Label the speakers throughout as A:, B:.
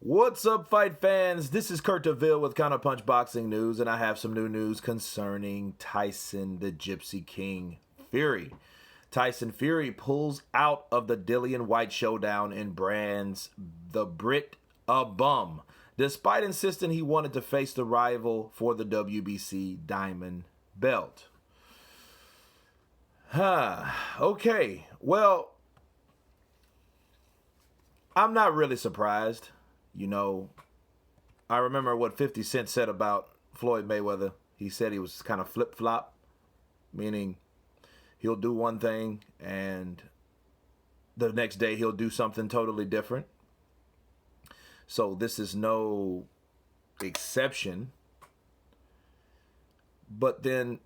A: What's up, fight fans? This is Kurt DeVille with Counterpunch Boxing News, and I have some new news concerning Tyson the Gypsy King Fury. Tyson Fury pulls out of the Dillian Whyte showdown and brands the Brit a bum, despite insisting he wanted to face the rival for the WBC Diamond Belt. Okay, well, I'm not really surprised. You know, I remember what 50 Cent said about Floyd Mayweather. He said he was kind of flip-flop, meaning he'll do one thing and the next day he'll do something totally different. So this is no exception. But then,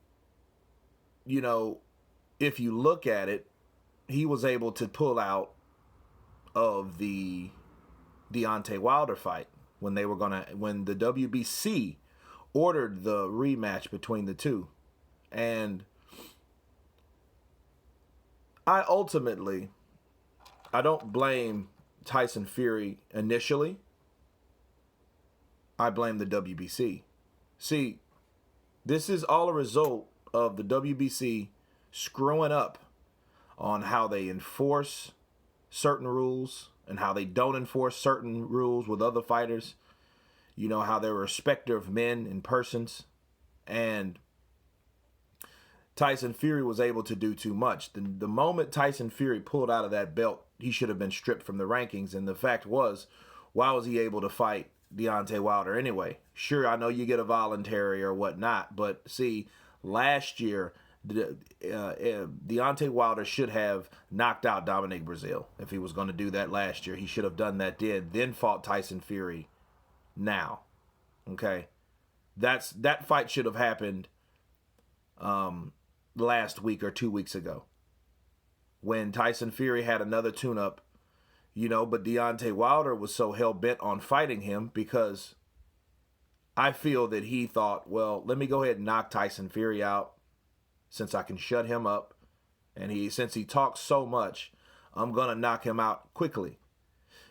A: you know, if you look at it, he was able to pull out of the Deontay Wilder fight when the WBC ordered the rematch between the two. And I don't blame Tyson Fury initially. I blame the WBC. See, this is all a result of the WBC screwing up on how they enforce certain rules and how they don't enforce certain rules with other fighters. You know, how they're a respecter of men and persons. And Tyson Fury was able to do too much. The moment Tyson Fury pulled out of that belt, he should have been stripped from the rankings. And the fact was, why was he able to fight Deontay Wilder anyway? Sure, I know you get a voluntary or whatnot, but see, last year, Deontay Wilder should have knocked out Dominic Breazeale. If he was going to do that last year, he should have done that then fought Tyson Fury now. Okay? That fight should have happened last week or 2 weeks ago when Tyson Fury had another tune-up, you know, but Deontay Wilder was so hell-bent on fighting him because I feel that he thought, well, let me go ahead and knock Tyson Fury out since I can shut him up, and since he talks so much, I'm going to knock him out quickly.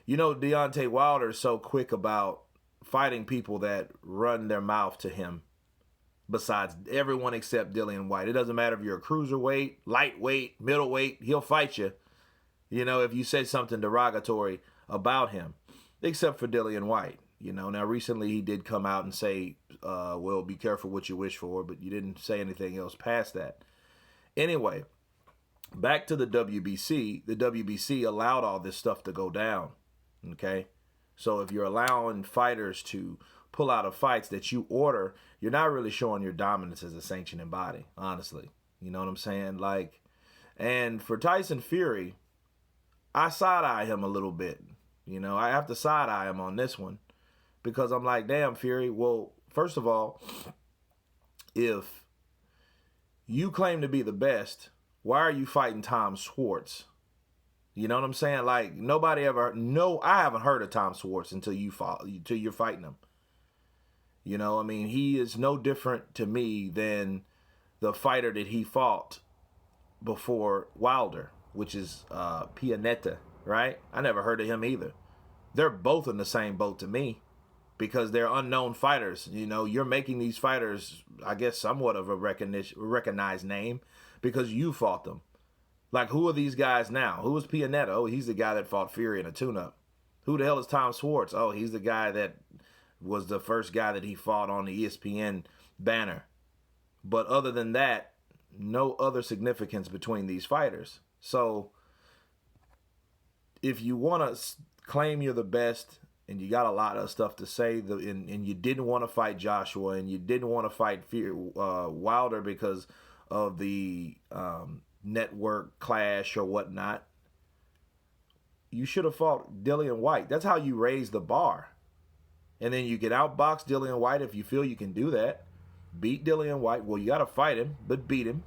A: You know, Deontay Wilder is so quick about fighting people that run their mouth to him, besides everyone except Dillian Whyte. It doesn't matter if you're a cruiserweight, lightweight, middleweight, he'll fight you, you know, if you say something derogatory about him, except for Dillian Whyte. You know, now recently he did come out and say, well, be careful what you wish for, but you didn't say anything else past that. Anyway, back to the WBC. The WBC allowed all this stuff to go down, okay? So if you're allowing fighters to pull out of fights that you order, you're not really showing your dominance as a sanctioning body, honestly. You know what I'm saying? Like, and for Tyson Fury, I side-eye him a little bit. You know, I have to side-eye him on this one. Because I'm like, damn, Fury, well, first of all, if you claim to be the best, why are you fighting Tom Schwartz? You know what I'm saying? Like, I haven't heard of Tom Schwartz until you're fighting him. You know, I mean, he is no different to me than the fighter that he fought before Wilder, which is Pianeta, right? I never heard of him either. They're both in the same boat to me. Because they're unknown fighters. You know, you're making these fighters, I guess, somewhat of a recognized name because you fought them. Like, who are these guys now? Who is Pianeta? Oh, he's the guy that fought Fury in a tune-up. Who the hell is Tom Schwartz? Oh, he's the guy that was the first guy that he fought on the ESPN banner. But other than that, no other significance between these fighters. So, if you want to claim you're the best, and you got a lot of stuff to say, and you didn't want to fight Joshua, and you didn't want to fight Wilder because of the network clash or whatnot, you should have fought Dillian Whyte. That's how you raise the bar. And then you can outbox Dillian Whyte if you feel you can do that. Beat Dillian Whyte. Well, you got to fight him, but beat him.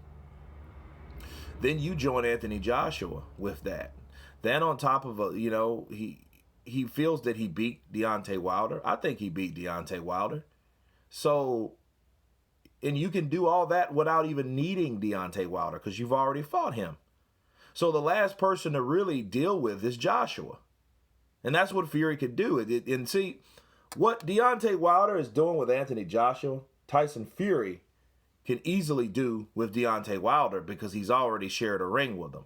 A: Then you join Anthony Joshua with that. Then on top of, he feels that he beat Deontay Wilder. I think he beat Deontay Wilder. So, and you can do all that without even needing Deontay Wilder because you've already fought him. So the last person to really deal with is Joshua. And that's what Fury could do. And see, what Deontay Wilder is doing with Anthony Joshua, Tyson Fury can easily do with Deontay Wilder because he's already shared a ring with him.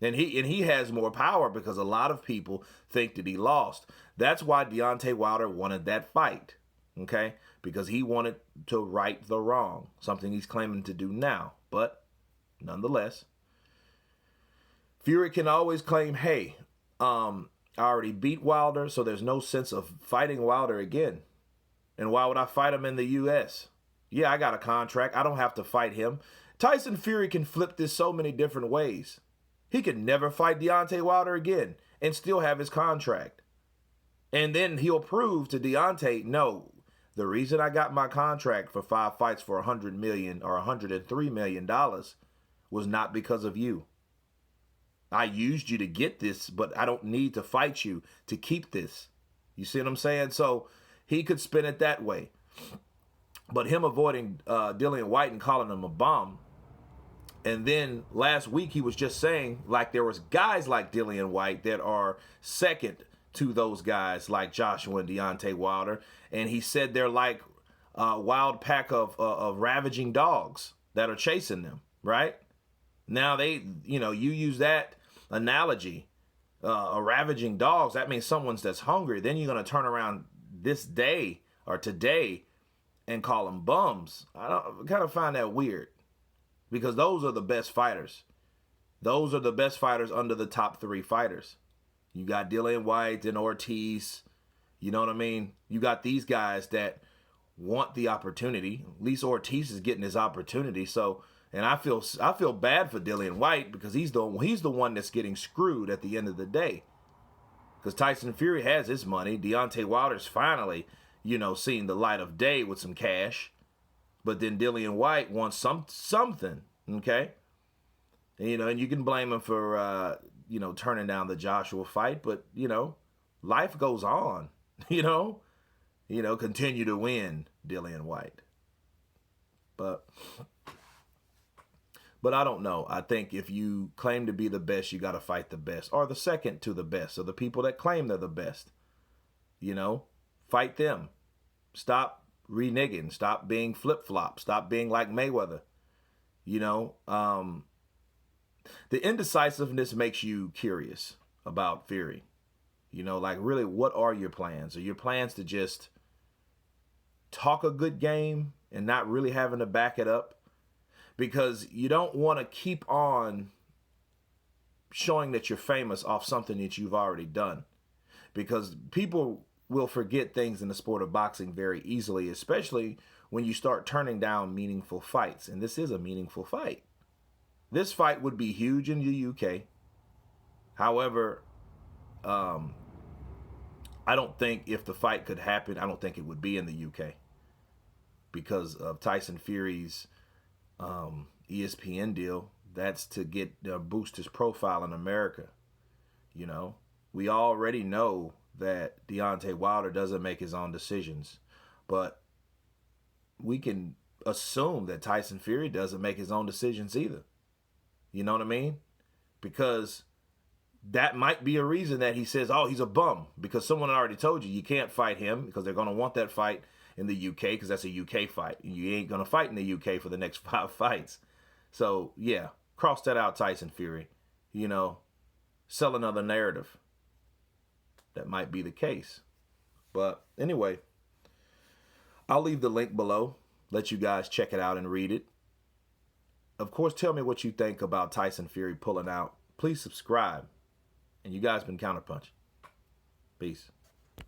A: And he has more power because a lot of people think that he lost. That's why Deontay Wilder wanted that fight, okay? Because he wanted to right the wrong, something he's claiming to do now. But nonetheless, Fury can always claim, hey, I already beat Wilder, so there's no sense of fighting Wilder again. And why would I fight him in the U.S.? Yeah, I got a contract. I don't have to fight him. Tyson Fury can flip this so many different ways. He could never fight Deontay Wilder again and still have his contract. And then he'll prove to Deontay, no, the reason I got my contract for 5 fights for $100 million or $103 million was not because of you. I used you to get this, but I don't need to fight you to keep this. You see what I'm saying? So he could spin it that way. But him avoiding Dillian Whyte and calling him a bum, and then last week he was just saying like there was guys like Dillian Whyte that are second to those guys like Joshua and Deontay Wilder, and he said they're like a wild pack of ravaging dogs that are chasing them, right? Now you use that analogy, a ravaging dogs, that means someone's that's hungry. Then you're going to turn around this day or today and call them bums. I kind of find that weird because those are the best fighters. Those are the best fighters under the top 3 fighters. You got Dillian Whyte and Ortiz. You know what I mean? You got these guys that want the opportunity. At least Ortiz is getting his opportunity. So, and I feel bad for Dillian Whyte because he's the one that's getting screwed at the end of the day. Because Tyson Fury has his money. Deontay Wilder's finally, seeing the light of day with some cash. But then Dillian Whyte wants something, okay? And you can blame him for, turning down the Joshua fight. But, life goes on, continue to win, Dillian Whyte. But I don't know. I think if you claim to be the best, you got to fight the best. Or the second to the best. Or the people that claim they're the best. Fight them. Stop reneging. Stop being flip-flop. Stop being like Mayweather. The indecisiveness makes you curious about Fury. Really, what are your plans? Are your plans to just talk a good game and not really having to back it up? Because you don't want to keep on showing that you're famous off something that you've already done. Because people will forget things in the sport of boxing very easily, especially when you start turning down meaningful fights. And this is a meaningful fight. This fight would be huge in the UK. However, I don't think if the fight could happen, I don't think it would be in the UK. Because of Tyson Fury's ESPN deal, that's to get boost his profile in America. We already know that Deontay Wilder doesn't make his own decisions, but we can assume that Tyson Fury doesn't make his own decisions either. You know what I mean? Because that might be a reason that he says, oh, he's a bum, because someone already told you can't fight him because they're going to want that fight in the UK because that's a UK fight. You ain't going to fight in the UK for the next 5 fights. So, yeah, cross that out, Tyson Fury. Sell another narrative. That might be the case. But anyway, I'll leave the link below. Let you guys check it out and read it. Of course, tell me what you think about Tyson Fury pulling out. Please subscribe. And you guys been Counterpunch. Peace.